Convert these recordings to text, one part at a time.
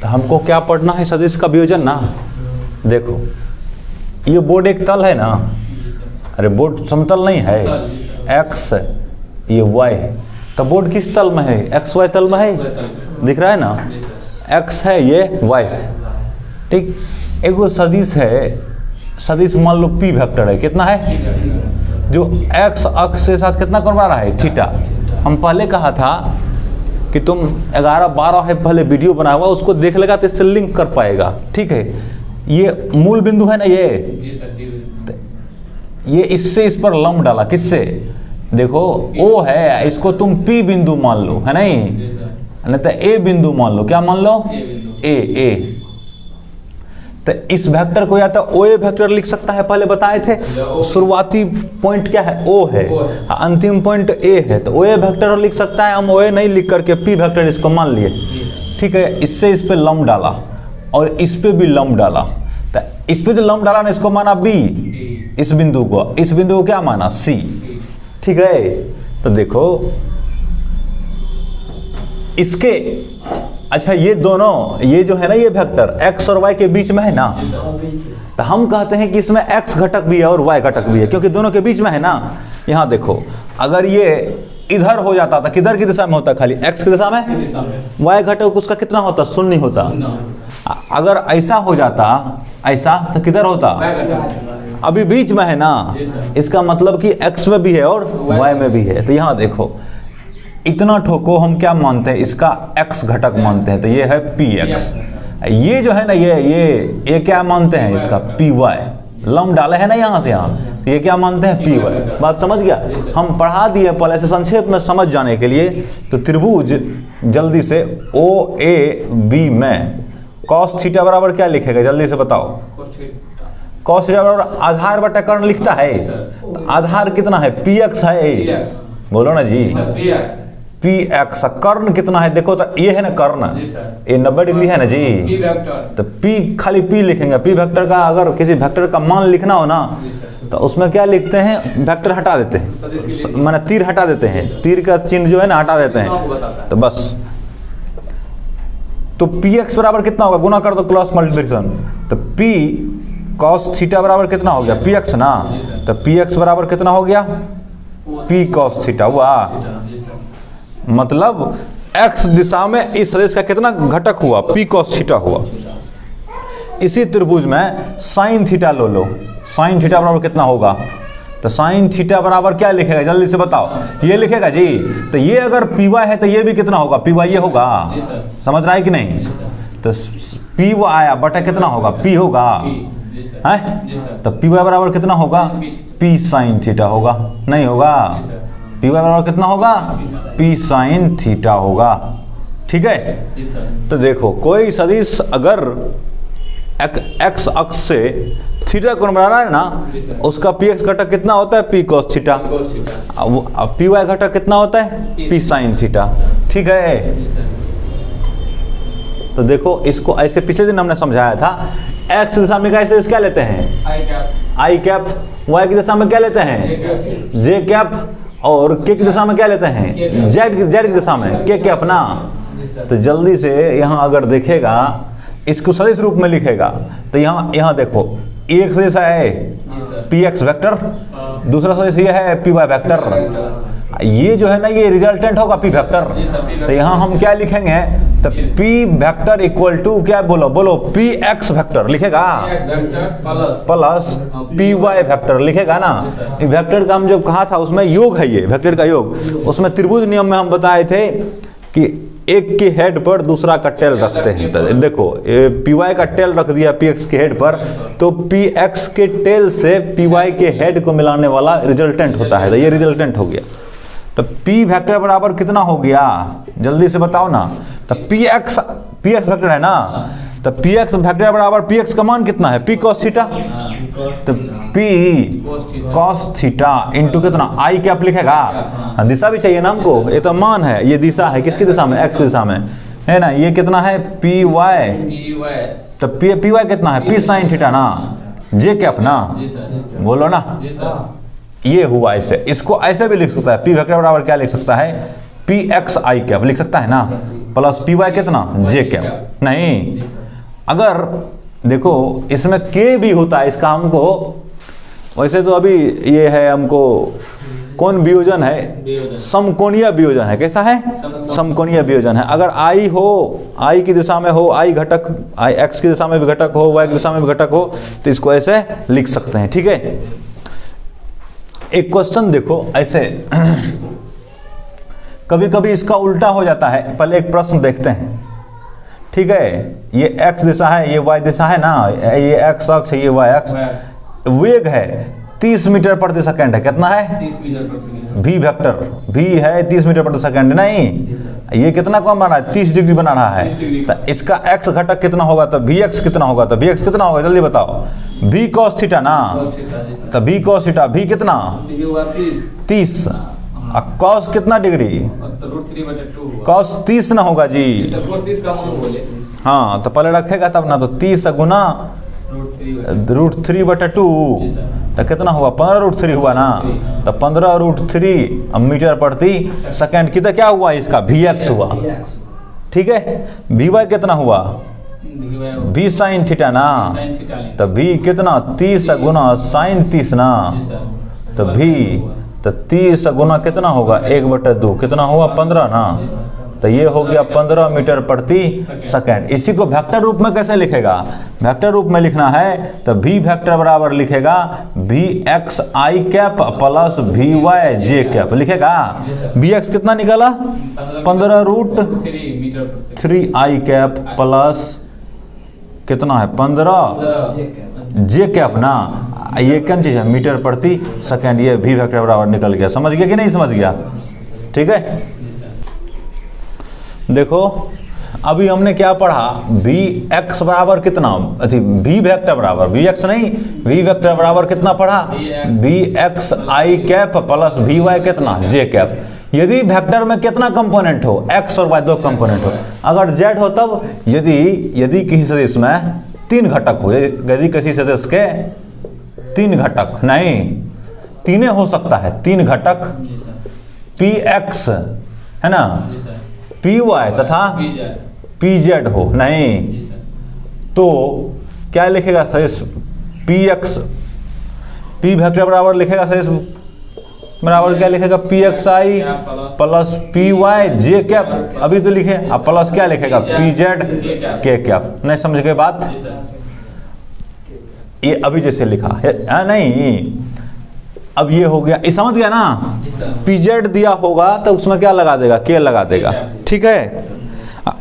तो हमको क्या पढ़ना है, सदिश का वियोजन ना। देखो ये बोर्ड एक तल है ना, अरे बोर्ड समतल नहीं है, एक्स है ये वाई है, तो बोर्ड किस तल में है, एक्स वाई तल में है, दिख रहा है ना, एक्स है ये वाई है, ठीक। एगो सदिश है, सदिश मान लो पी वेक्टर है, कितना है, जो एक्स अक्ष के साथ कितना कोण बना रहा है, थीटा। हम पहले कहा था कि तुम 11-12 है पहले वीडियो बना हुआ, उसको देख लेगा तो इससे लिंक कर पाएगा, ठीक है। ये मूल बिंदु है ना, ये इससे इस पर लंब डाला, किससे, देखो ओ है, इसको तुम पी बिंदु मान लो, है नहीं तो ए बिंदु मान लो, क्या मान लो, ए। तो इस वेक्टर को या तो ओ ए वेक्टर लिख सकता है, पहले बताए थे, शुरुआती पॉइंट क्या है, ओ है, अंतिम पॉइंट ए है, तो ओ ए वेक्टर लिख सकता है। हम ओ ए नहीं लिख करके पी वेक्टर इसको मान लिए, ठीक है। इससे इस पे लंब डाला और इस पे भी लंब डाला, तो इस पे जो लंब डाला ना, इसको माना बी, इस बिंदु को क्या माना, सी, ठीक है। तो देखो इसके, अच्छा ये दोनों, ये जो है ना, ये वेक्टर एक्स और वाई के बीच में है ना, तो हम कहते हैं कि इसमें एक्स घटक भी है और वाई घटक भी है, क्योंकि दोनों के बीच में है ना। यहाँ देखो अगर ये इधर हो जाता था, किधर की दिशा में होता, खाली एक्स की दिशा में, वाई घटक उसका कितना होता, शून्य होता। अगर ऐसा हो जाता, ऐसा, तो किधर होता, अभी बीच में है ना, इसका मतलब कि एक्स में भी है और वाई में भी है। तो यहाँ देखो इतना ठोको हम क्या मानते हैं, इसका x घटक मानते हैं, तो ये है पी एक्स। ये जो है ना, ये क्या मानते हैं, इसका पी वाई, लंब डाले है ना यहाँ से यहाँ, तो ये क्या मानते हैं, पी वाई। बात समझ गया, हम पढ़ा दिए पहले से, संक्षेप में समझ जाने के लिए। तो त्रिभुज जल्दी से ओ ए बी में कॉस थीटा बराबर क्या लिखेगा, जल्दी से बताओ। कॉस थीटा बराबर आधार बटा कर्ण लिखता है, आधार कितना है, पी एक्स है, बोलो ना जी, पी एक्स। कर्ण कितना है, देखो तो ये है ना कर्ण, ये 90 डिग्री है ना जी, तो पी खाली पी लिखेंगे। पी वेक्टर का, अगर किसी वेक्टर का मान लिखना हो ना, तो उसमें क्या लिखते हैं, वेक्टर हटा देते हैं, माने तीर हटा देते हैं, तीर का चिन्ह जो है ना हटा देते हैं, तो बस। तो पी एक्स बराबर कितना होगा, गुना कर दो, क्रॉस मल्टीप्लिकेशन, तो पी कॉस थीटा बराबर कितना हो गया, पी एक्स ना, तो पी एक्स बराबर कितना हो गया, पी कॉस थीटा हुआ। मतलब x दिशा में इस सदिश का कितना घटक हुआ, पी कॉस थीटा हुआ। इसी त्रिभुज में साइन थीटा लो, साइन थीटा बराबर कितना होगा, तो साइन थीटा बराबर क्या लिखेगा, जल्दी से बताओ, ये लिखेगा जी। तो ये अगर पी वाई है तो ये भी कितना होगा, पी वाई ये होगा, समझ रहा है कि नहीं। तो पी वाई आया बटा कितना होगा, पी होगा, है, तो पी वाई बराबर कितना होगा, पी साइन थीटा होगा, नहीं होगा, पी वाई बराबर कितना होगा, पी साइन थीटा होगा, ठीक है। तो देखो कोई सदिश अगर एक्स अक्ष से थीटा कोण बनाना है ना, उसका पी एक्स घटक कितना होता है, P cos theta, P Y घटक कितना होता है, पी साइन थीटा, ठीक है। तो देखो इसको ऐसे पिछले दिन हमने समझाया था, एक्स दिशा में कैसे क्या लेते हैं, आई कैप, वाई की दिशा में क्या लेते हैं, जे कैप, और के की दिशा में क्या लेते हैं, जेड की दिशा में के कैप ना। तो जल्दी से यहाँ अगर देखेगा, इसको सदिश रूप में लिखेगा, तो यहाँ देखो एक सदिश है पी एक्स वेक्टर, दूसरा सदिश ये है पी वाई वेक्टर, ये जो है ना ये रिजल्टेंट होगा पी वेक्टर। तो यहाँ हम क्या लिखेंगे, तो पी वेक्टर इक्वल टू क्या, बोलो पी एक्स वेक्टर लिखेगा प्लस पी वाई वेक्टर लिखेगा ना। वेक्टर का हम जो कहा था उसमें योग है, ये वेक्टर का योग, उसमें त्रिभुज नियम में हम बताए थे कि एक के हेड पर दूसरा का टेल रखते हैं। तो देखो पी वाई का टेल रख दिया पी एक्स के हेड पर, तो पी एक्स के टेल से पी वाई के हेड को मिलाने वाला रिजल्टेंट होता है, तो ये रिजल्टेंट हो गया। तो पी वेक्टर बराबर कितना हो गया, जल्दी से बताओ ना। तो पी एक्स वेक्टर है ना, तो पी एक्स वेक्टर बराबर पी एक्स का मान कितना है, पी कॉस थीटा, तो पी कॉस थीटा इंटू कितना, आई कैप लिखेगा, दिशा भी चाहिए ना हमको, ये तो मान है, ये दिशा है किसकी दिशा में, एक्स की दिशा में है ना। ये कितना है, पी वाई, तो पी वाई कितना है, पी साइन थीटा ना, जे कैप ना, बोलो ना। ये हुआ ऐसे, इसको ऐसे भी लिख सकता है, पी वेक्टर बराबर क्या लिख सकता है, पी एक्स आई कैप लिख सकता है ना, प्लस पी वाई कितना जे कैप। नहीं, अगर देखो इसमें के भी होता है, इसका हमको वैसे तो अभी ये है हमको कौन वियोजन है, समकोणीय वियोजन है। कैसा है, समकोणीय वियोजन है। अगर आई हो, आई की दिशा में हो, आई घटक, आई एक्स की दिशा में भी घटक हो, वाई की दिशा में भी घटक हो, तो इसको ऐसे लिख सकते हैं। ठीक है, एक क्वेश्चन देखो ऐसे कभी कभी इसका उल्टा हो जाता है। पहले एक प्रश्न देखते हैं। ठीक है, ये एक्स दिशा है, ये वाई दिशा है ना, ये एक्स अक्ष है, ये वाई अक्ष। वेग है 30 मीटर प्रति सेकंड है। कितना है, 30 मीटर प्रति सेकंड। v वेक्टर v है 30 मीटर प्रति सेकंड। नहीं, ये कितना कौन बना रहा है, 30 डिग्री बना रहा है। तो इसका x घटक कितना होगा, तो vx कितना होगा, तो vx कितना होगा जल्दी बताओ। v cos थीटा ना, तो v cos थीटा v कितना 30, cos कितना डिग्री, cos 30 ना होगा जी। हाँ, तो पहले रखेगा तब ना, तो 30 गुना √3/2, तो कितना हुआ 15√3 हुआ ना, तो 15√3 मीटर प्रति सेकंड। कितना क्या हुआ इसका, vx हुआ। ठीक है, vy कितना हुआ, v sin थीटा ना, तो v कितना 30 गुना sin 30 ना, तो v तो 30 गुना कितना होगा 1/2, कितना हुआ 15 ना, तो ये हो गया 15 मीटर प्रति सेकंड। इसी को वेक्टर रूप में कैसे लिखेगा, वेक्टर रूप में लिखना है तो v वेक्टर बराबर लिखेगा vx आई कैप प्लस vy जे कैप लिखेगा। vx कितना निकाला 15√3 आई कैप प्लस कितना है 15 जे कैप ना, ये कौन चीज है मीटर प्रति सेकंड। ये v वेक्टर बराबर निकल गया। समझ गया कि नहीं समझ गया। ठीक है, देखो अभी हमने क्या पढ़ा, vx बराबर कितना, v वेक्टर बराबर vx नहीं, v वेक्टर बराबर कितना पढ़ा, vx आई कैप प्लस vy कितना j कैप। यदि वेक्टर में कितना कंपोनेंट हो, x और y दो कंपोनेंट हो, अगर z हो तब, यदि किसी सदिश में 3 घटक हो, यदि किसी सदिश के 3 घटक, नहीं 3 हो सकता है, 3 घटक px है ना, py तथा pz हो, नहीं तो क्या लिखेगा सदिश px, p वेक्टर बराबर लिखेगा सदिश बराबर क्या लिखेगा pxi plus py j cap. अभी तो लिखे, अब प्लस क्या लिखेगा pz k कैप। नहीं समझ गए बात, ये अभी जैसे लिखा है नहीं, अब ये हो गया, ये समझ गया ना। pz दिया होगा तो उसमें क्या लगा देगा, k लगा देगा। ठीक है,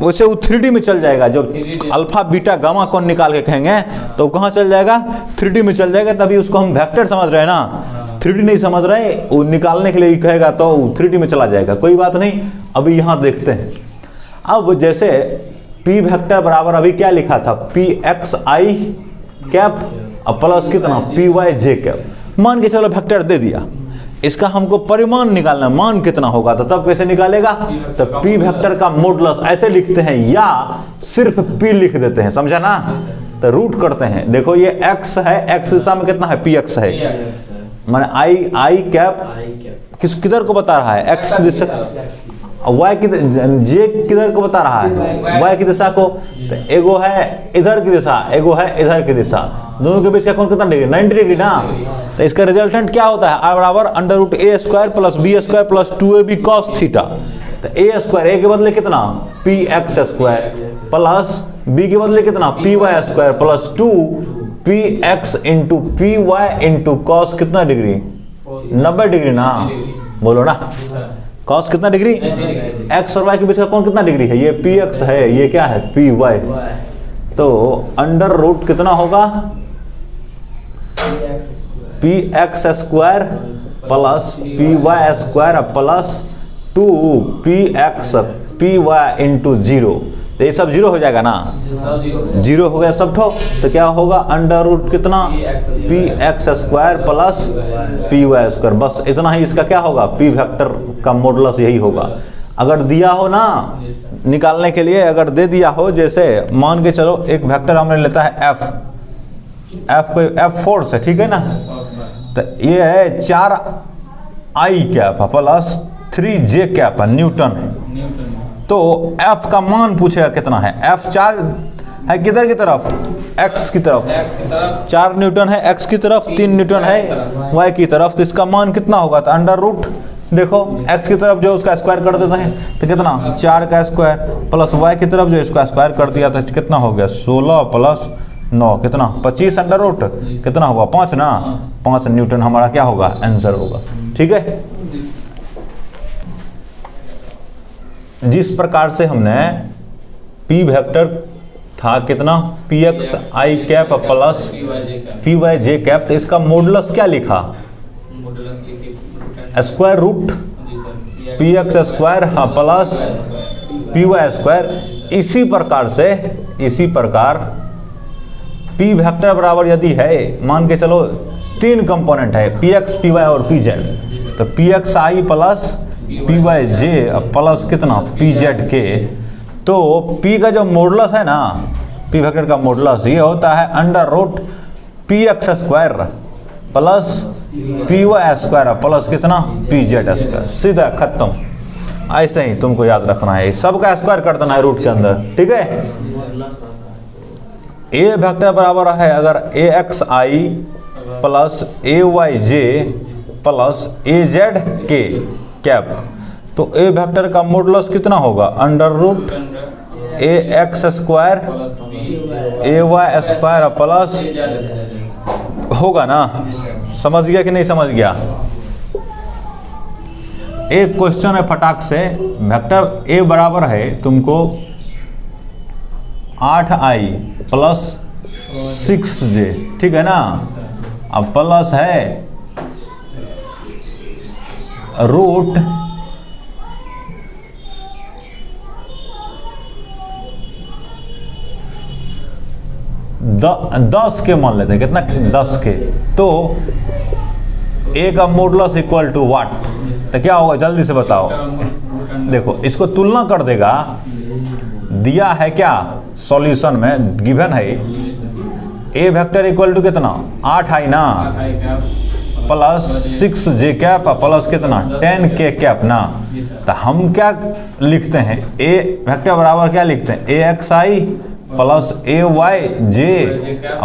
वैसे वो 3D में चल जाएगा, जब अल्फा बीटा गामा कौन निकाल के कहेंगे तो कहाँ चल जाएगा, 3D में चल जाएगा। तभी उसको हम वेक्टर समझ रहे हैं ना, 3D नहीं समझ रहे, वो निकालने के लिए कहेगा तो 3D में चला जाएगा। कोई बात नहीं, अभी यहाँ देखते हैं। अब जैसे p वेक्टर बराबर अभी क्या लिखा था, px आई कैप प्लस कितना py j कैप। मान के चलो वेक्टर दे दिया, इसका हमको परिमाण निकालना, मान कितना होगा, तो तब कैसे निकालेगा, तो p वेक्टर का मॉडुलस ऐसे लिखते हैं या सिर्फ p लिख देते हैं, समझा ना, तो रूट करते हैं। देखो ये x है, x दिशा में कितना है px है, माने आई कैप किधर को बता रहा है, x दिशा, y की j किधर को बता रहा है, y की दिशा को। तो एगो है इधर की दिशा, एगो है इधर की दिशा, दोनों के बीच का कोण कितना डिग्री, 90 डिग्री ना। तो इसका रिजल्टेंट क्या होता है, r बराबर √a² plus b² plus 2ab cos theta. तो a² के बदले कितना px² प्लस b के बदले कितना py² plus 2px into py into cos कितना डिग्री 90 डिग्री ना, बोलो ना। cos कितना डिग्री, x और y के बीच का कोण कितना डिग्री है, ये px है, ये क्या है py। तो अंडर रूट कितना होगा px² plus py² plus 2px py into 0। तो ये सब 0 हो जाएगा ना, 0 हो गया सब ठो। तो क्या होगा अंडर रूट कितना px² प्लस py²। बस इतना ही इसका क्या होगा, p वेक्टर का मॉडुलस यही होगा। अगर दिया हो ना निकालने के लिए, अगर दे दिया हो, जैसे मान के चलो एक वेक्टर हमने लेता है f को f4 से, ठीक है ना। तो ये है 4 I cap plus 3j cap newton है। तो F का मान पूछेगा कितना है। F 4 है किधर की तरफ, x की तरफ, 4 न्यूटन है x की तरफ, 3 न्यूटन है y की तरफ। तो इसका मान कितना होगा, तो अंडर रूट, देखो x की तरफ जो उसका स्क्वायर कर देते हैं तो कितना 4 का स्क्वायर, प्लस y की तरफ जो इसका स्क्वायर कर दिया था कितना हो गया 16 प्लस 9 कितना 25 अंडर रूट कितना होगा 5 ना, 5 न्यूटन हमारा क्या होगा आंसर होगा। ठीक है, जिस प्रकार से हमने p वेक्टर था कितना px i cap plus py j cap, तो इसका मॉडुलस क्या लिखा, square root px square plus py square. इसी प्रकार p वेक्टर बराबर यदि है, मान के चलो 3 कंपोनेंट है px py और pz, तो px i plus py j plus कितना pz के, तो p का जो मॉडुलस है ना, p वेक्टर का मॉडुलस ये होता है under root px square plus py square plus कितना pz स्क्वायर, सीधा खत्म। ऐसे ही तुमको याद रखना है, सबका स्क्वायर कर देना है रूट के अंदर। ठीक है, a वेक्टर बराबर है अगर axi plus ayj plus az के कैप, तो a वेक्टर का मॉडुलस कितना होगा under root ax square ay square plus होगा ना। समझ गया कि नहीं समझ गया। एक क्वेश्चन है फटाक से, वेक्टर a बराबर है तुमको 8i प्लस 6j, ठीक है ना, अब प्लस है रूट दस के मान लेते हैं, कितना 10 के, तो a का मॉडुलस इक्वल टू व्हाट, तो क्या होगा जल्दी से बताओ। देखो इसको तुलना कर देगा, दिया है क्या सॉल्यूशन में गिवन है a वेक्टर इक्वल टू कितना 8i ना प्लस 6j कैप प्लस कितना 10k कैप ना। तो हम क्या लिखते हैं, a वेक्टर बराबर क्या लिखते हैं axi plus ayj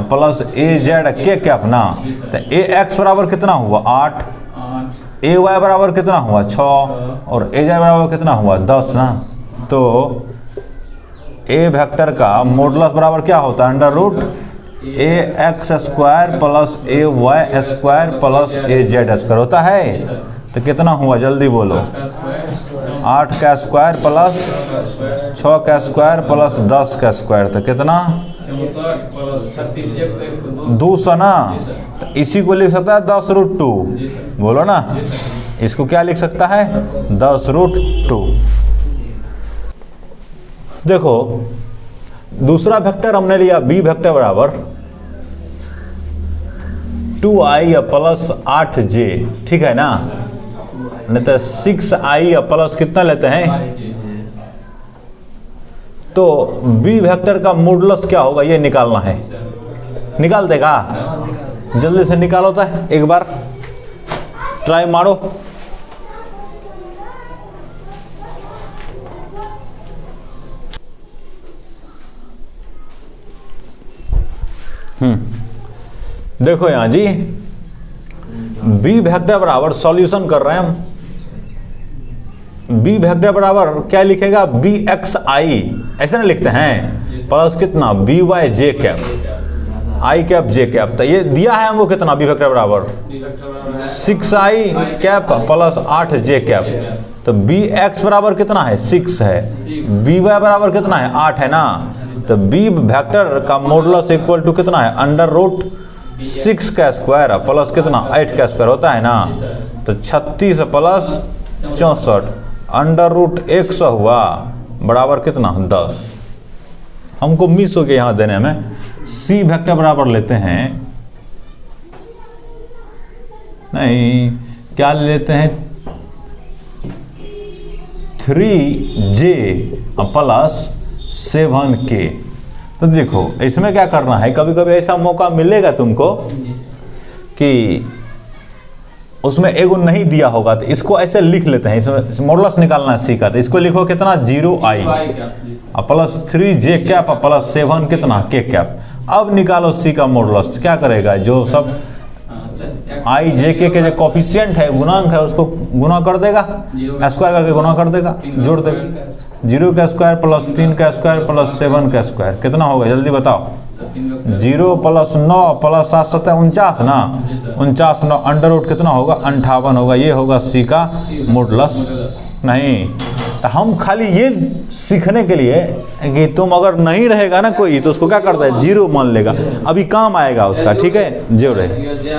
plus az के कैप ना। तो ax बराबर कितना हुआ 8, ay बराबर कितना हुआ 6 और az बराबर कितना हुआ 10 ना। तो a वेक्टर का मॉडुलस बराबर क्या होता है under root ax square plus ay square plus az square होता है। तो कितना हुआ जल्दी बोलो, 8 का स्क्वायर प्लस 6 का स्क्वायर प्लस 10 का स्क्वायर, तो कितना 200 ना। तो इसी को लिख सकता है 10 रूट 2, बोलो ना, इसको क्या लिख सकता है 10 रूट 2। देखो दूसरा वेक्टर हमने लिया b वेक्टर बराबर 2i प्लस 8j, ठीक है ना, नहीं तो 6i प्लस कितना लेते हैं। तो b वेक्टर का मॉडुलस क्या होगा ये निकालना है, निकाल देगा जल्दी से निकालो, तो एक बार ट्राई मारो। देखो यहां जी b वेक्टर बराबर सॉल्यूशन कर रहे हैं हम, b वेक्टर बराबर क्या लिखेगा bxi, ऐसे ना लिखते हैं, प्लस कितना byj cap i cap j cap. तो ये दिया है हमको कितना b वेक्टर बराबर 6i cap plus 8j cap. तो bx बराबर कितना है 6 है, by बराबर कितना है 8 है ना। तो b वेक्टर का मॉडुलस इक्वल टू कितना है अंडर रूट 6 का स्क्वायर प्लस कितना 8 का स्क्वायर होता है ना। तो 36 प्लस 64 अंडर रूट 100 हुआ बराबर कितना 10। हमको मिस हो गया यहाँ देने में, c वेक्टर बराबर लेते हैं, नहीं क्या लेते हैं 3j प्लस 7k। तो देखो इसमें क्या करना है, कभी कभी ऐसा मौका मिलेगा तुमको कि उसमें एगो नहीं दिया होगा तो इसको ऐसे लिख लेते हैं, इसमें मॉडुलस निकालना सीखा तो इसको लिखो कितना 0i plus 3j cap plus 7 कितना k कैप। अब निकालो c का मॉडुलस, क्या करेगा जो सब i j k के जो कोफिशिएंट है गुणांक है उसको गुना कर देगा, स्क्वायर करके गुना कर देगा, जोड़ देगा 0 का स्क्वायर प्लस 3 का स्क्वायर प्लस 7 का स्क्वायर कितना होगा जल्दी बताओ। 0 प्लस 9 प्लस 7 7 49 ना, 49 9 अंडर रूट कितना होगा 58 होगा। ये होगा सी का मॉडुलस। नहीं तो हम खाली ये सीखने के लिए कि तुम अगर नहीं रहेगा ना कोई तो उसको क्या करता है 0 मान लेगा, अभी काम आएगा उसका, ठीक है जोड़े।